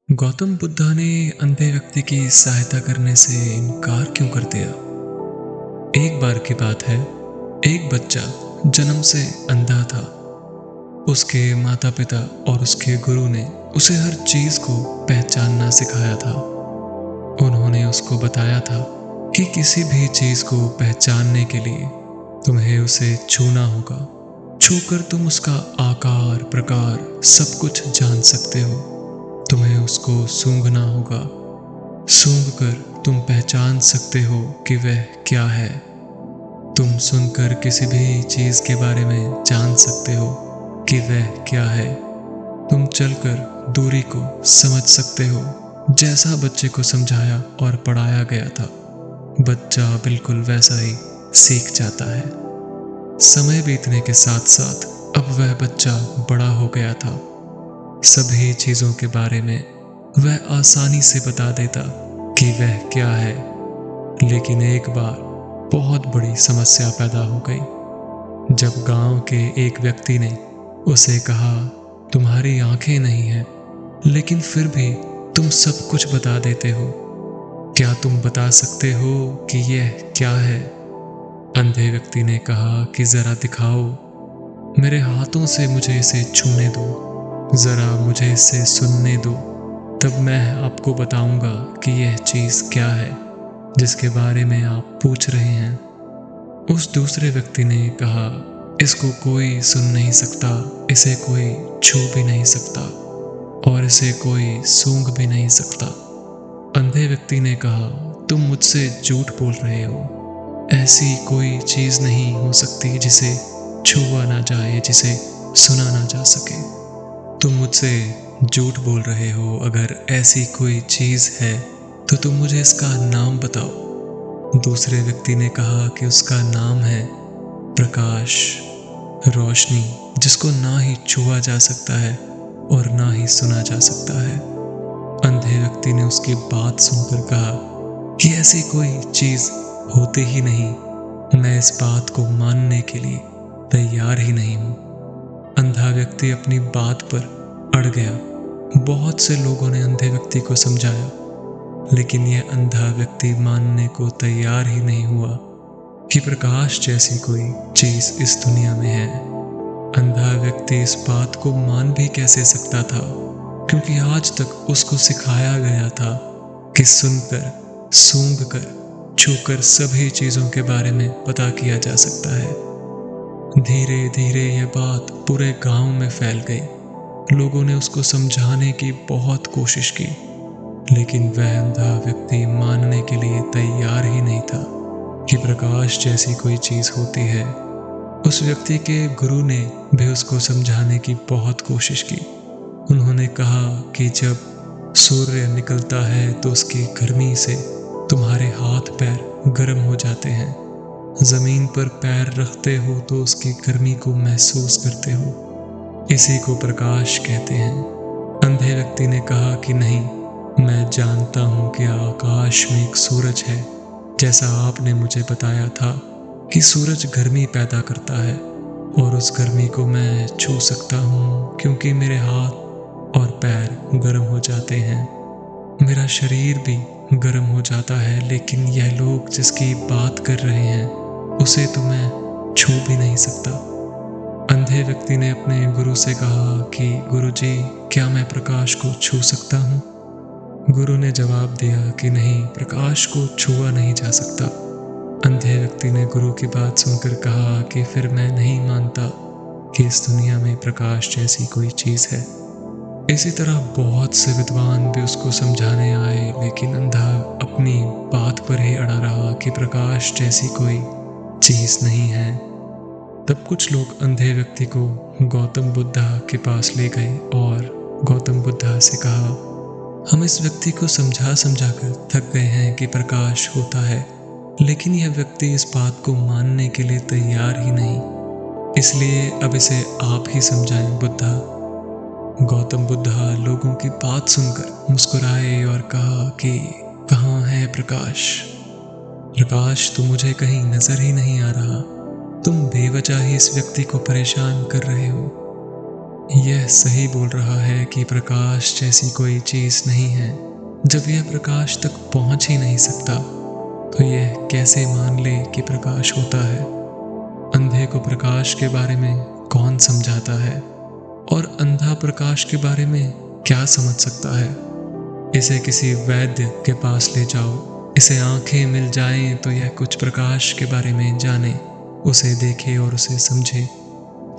गौतम बुद्धा ने अंधे व्यक्ति की सहायता करने से इनकार क्यों कर दिया? एक बार की बात है, एक बच्चा जन्म से अंधा था। उसके माता पिता और उसके गुरु ने उसे हर चीज को पहचानना सिखाया था। उन्होंने उसको बताया था कि किसी भी चीज को पहचानने के लिए तुम्हें उसे छूना होगा। छूकर तुम उसका आकार प्रकार सब कुछ जान सकते हो। तुम्हें उसको सूंघना होगा। सूंघ कर तुम पहचान सकते हो कि वह क्या है। तुम सुनकर किसी भी चीज के बारे में जान सकते हो कि वह क्या है। तुम चलकर दूरी को समझ सकते हो। जैसा बच्चे को समझाया और पढ़ाया गया था, बच्चा बिल्कुल वैसा ही सीख जाता है। समय बीतने के साथ साथ अब वह बच्चा बड़ा हो गया था। सभी चीजों के बारे में वह आसानी से बता देता कि वह क्या है। लेकिन एक बार बहुत बड़ी समस्या पैदा हो गई जब गांव के एक व्यक्ति ने उसे कहा, तुम्हारी आंखें नहीं हैं, लेकिन फिर भी तुम सब कुछ बता देते हो। क्या तुम बता सकते हो कि यह क्या है? अंधे व्यक्ति ने कहा कि जरा दिखाओ, मेरे हाथों से मुझे इसे छूने दो, जरा मुझे इसे सुनने दो, तब मैं आपको बताऊंगा कि यह चीज क्या है जिसके बारे में आप पूछ रहे हैं। उस दूसरे व्यक्ति ने कहा, इसको कोई सुन नहीं सकता, इसे कोई छू भी नहीं सकता और इसे कोई सूंघ भी नहीं सकता। अंधे व्यक्ति ने कहा, तुम मुझसे झूठ बोल रहे हो। ऐसी कोई चीज नहीं हो सकती जिसे छुआ ना जाए, जिसे सुना ना जा सके। तुम मुझसे झूठ बोल रहे हो। अगर ऐसी कोई चीज है तो तुम मुझे इसका नाम बताओ। दूसरे व्यक्ति ने कहा कि उसका नाम है प्रकाश, रोशनी, जिसको ना ही छुआ जा सकता है और ना ही सुना जा सकता है। अंधे व्यक्ति ने उसकी बात सुनकर कहा कि ऐसी कोई चीज होती ही नहीं। मैं इस बात को मानने के लिए तैयार ही नहीं हूं। अंधा व्यक्ति अपनी बात पर अड़ गया। बहुत से लोगों ने अंधे व्यक्ति को समझाया, लेकिन यह अंधा व्यक्ति मानने को तैयार ही नहीं हुआ कि प्रकाश जैसी कोई चीज इस दुनिया में है। अंधा व्यक्ति इस बात को मान भी कैसे सकता था, क्योंकि आज तक उसको सिखाया गया था कि सुनकर, सूंघकर, छूकर सभी चीजों के बारे में पता किया जा सकता है। धीरे धीरे यह बात पूरे गांव में फैल गई। लोगों ने उसको समझाने की बहुत कोशिश की, लेकिन वह अंधा व्यक्ति मानने के लिए तैयार ही नहीं था कि प्रकाश जैसी कोई चीज होती है। उस व्यक्ति के गुरु ने भी उसको समझाने की बहुत कोशिश की। उन्होंने कहा कि जब सूर्य निकलता है तो उसकी गर्मी से तुम्हारे हाथ पैर गर्म हो जाते हैं। जमीन पर पैर रखते हो तो उसकी गर्मी को महसूस करते हो। इसी को प्रकाश कहते हैं। अंधे व्यक्ति ने कहा कि नहीं, मैं जानता हूं कि आकाश में एक सूरज है, जैसा आपने मुझे बताया था कि सूरज गर्मी पैदा करता है और उस गर्मी को मैं छू सकता हूं, क्योंकि मेरे हाथ और पैर गर्म हो जाते हैं। मेरा शरीर भी गर्म हो जाता है, लेकिन यह लोग जिसकी बात कर रहे हैं उसे तो मैं छू भी नहीं सकता। अंधे व्यक्ति ने अपने गुरु से कहा कि गुरुजी, क्या मैं प्रकाश को छू सकता हूँ? गुरु ने जवाब दिया कि नहीं, प्रकाश को छुआ नहीं जा सकता। अंधे व्यक्ति ने गुरु की बात सुनकर कहा कि फिर मैं नहीं मानता कि इस दुनिया में प्रकाश जैसी कोई चीज है। इसी तरह बहुत से विद्वान भी उसको समझाने आए, लेकिन अंधा अपनी बात पर ही अड़ा रहा कि प्रकाश जैसी कोई चीज नहीं है। तब कुछ लोग अंधे व्यक्ति को गौतम बुद्धा के पास ले गए और गौतम बुद्धा से कहा, हम इस व्यक्ति को समझा समझा कर थक गए हैं कि प्रकाश होता है, लेकिन यह व्यक्ति इस बात को मानने के लिए तैयार ही नहीं। इसलिए अब इसे आप ही समझाएं बुद्धा। गौतम बुद्धा लोगों की बात सुनकर मुस्कुराए और कहा कि कहाँ है प्रकाश? प्रकाश तो मुझे कहीं नजर ही नहीं आ रहा। तुम बेवजह ही इस व्यक्ति को परेशान कर रहे हो। यह सही बोल रहा है कि प्रकाश जैसी कोई चीज नहीं है। जब यह प्रकाश तक पहुंच ही नहीं सकता तो यह कैसे मान ले कि प्रकाश होता है। अंधे को प्रकाश के बारे में कौन समझाता है, और अंधा प्रकाश के बारे में क्या समझ सकता है। इसे किसी वैद्य के पास ले जाओ, इसे आंखें मिल जाएं तो यह कुछ प्रकाश के बारे में जाने, उसे देखे और उसे समझे।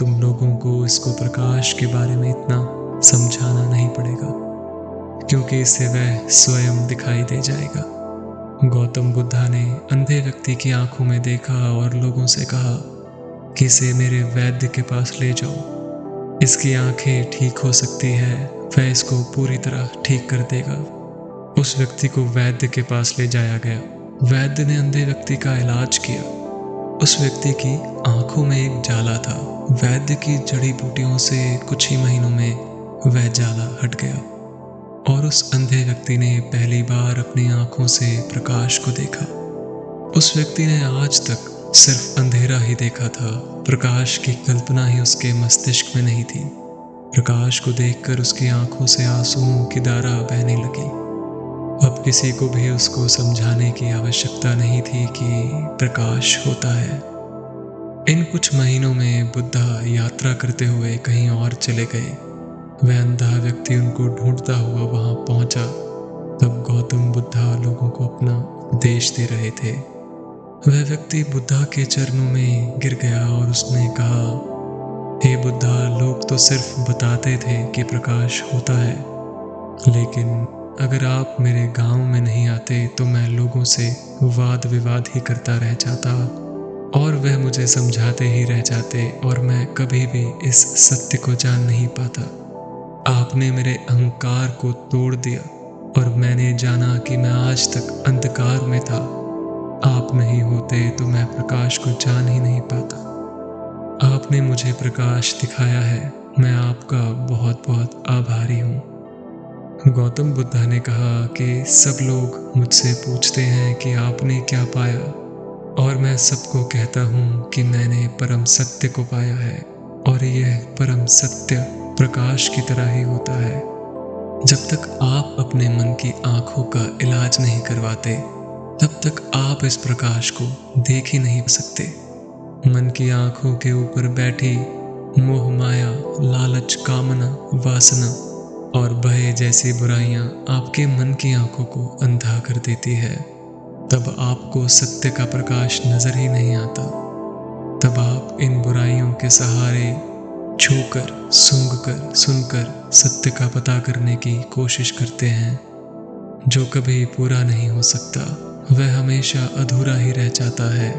तुम लोगों को इसको प्रकाश के बारे में इतना समझाना नहीं पड़ेगा, क्योंकि इससे वह स्वयं दिखाई दे जाएगा। गौतम बुद्धा ने अंधे व्यक्ति की आंखों में देखा और लोगों से कहा कि इसे मेरे वैद्य के पास ले जाओ, इसकी आंखें ठीक हो सकती है, वह इसको पूरी तरह ठीक कर देगा। उस व्यक्ति को वैद्य के पास ले जाया गया। वैद्य ने अंधे व्यक्ति का इलाज किया। उस व्यक्ति की आंखों में एक जाला था। वैद्य की जड़ी बूटियों से कुछ ही महीनों में वह जाला हट गया और उस अंधे व्यक्ति ने पहली बार अपनी आंखों से प्रकाश को देखा। उस व्यक्ति ने आज तक सिर्फ अंधेरा ही देखा था, प्रकाश की कल्पना ही उसके मस्तिष्क में नहीं थी। प्रकाश को देखकर उसकी आंखों से आंसुओं की धारा बहने लगी। अब किसी को भी उसको समझाने की आवश्यकता नहीं थी कि प्रकाश होता है। इन कुछ महीनों में बुद्धा यात्रा करते हुए कहीं और चले गए। वह अंधा व्यक्ति उनको ढूंढता हुआ वहां पहुंचा। तब गौतम बुद्धा लोगों को अपना उपदेश दे रहे थे। वह व्यक्ति बुद्धा के चरणों में गिर गया और उसने कहा, हे बुद्धा, लोग तो सिर्फ बताते थे कि प्रकाश होता है, लेकिन अगर आप मेरे गांव में नहीं आते तो मैं लोगों से वाद विवाद ही करता रह जाता और वह मुझे समझाते ही रह जाते और मैं कभी भी इस सत्य को जान नहीं पाता। आपने मेरे अहंकार को तोड़ दिया और मैंने जाना कि मैं आज तक अंधकार में था। आप नहीं होते तो मैं प्रकाश को जान ही नहीं पाता। आपने मुझे प्रकाश दिखाया है, मैं आपका बहुत बहुत आभारी हूँ। गौतम बुद्धा ने कहा कि सब लोग मुझसे पूछते हैं कि आपने क्या पाया, और मैं सबको कहता हूँ कि मैंने परम सत्य को पाया है, और यह परम सत्य प्रकाश की तरह ही होता है। जब तक आप अपने मन की आंखों का इलाज नहीं करवाते, तब तक आप इस प्रकाश को देख ही नहीं सकते। मन की आंखों के ऊपर बैठी मोह माया, लालच, कामना, वासना और भय जैसी बुराइयां आपके मन की आंखों को अंधा कर देती है। तब आपको सत्य का प्रकाश नजर ही नहीं आता। तब आप इन बुराइयों के सहारे छूकर, सूंघकर, सुनकर सत्य का पता करने की कोशिश करते हैं, जो कभी पूरा नहीं हो सकता। वह हमेशा अधूरा ही रह जाता है।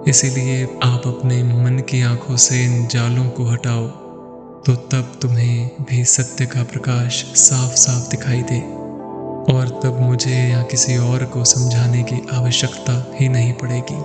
इसीलिए आप अपने मन की आंखों से इन जालों को हटाओ, तो तब तुम्हें भी सत्य का प्रकाश साफ साफ दिखाई दे, और तब मुझे या किसी और को समझाने की आवश्यकता ही नहीं पड़ेगी।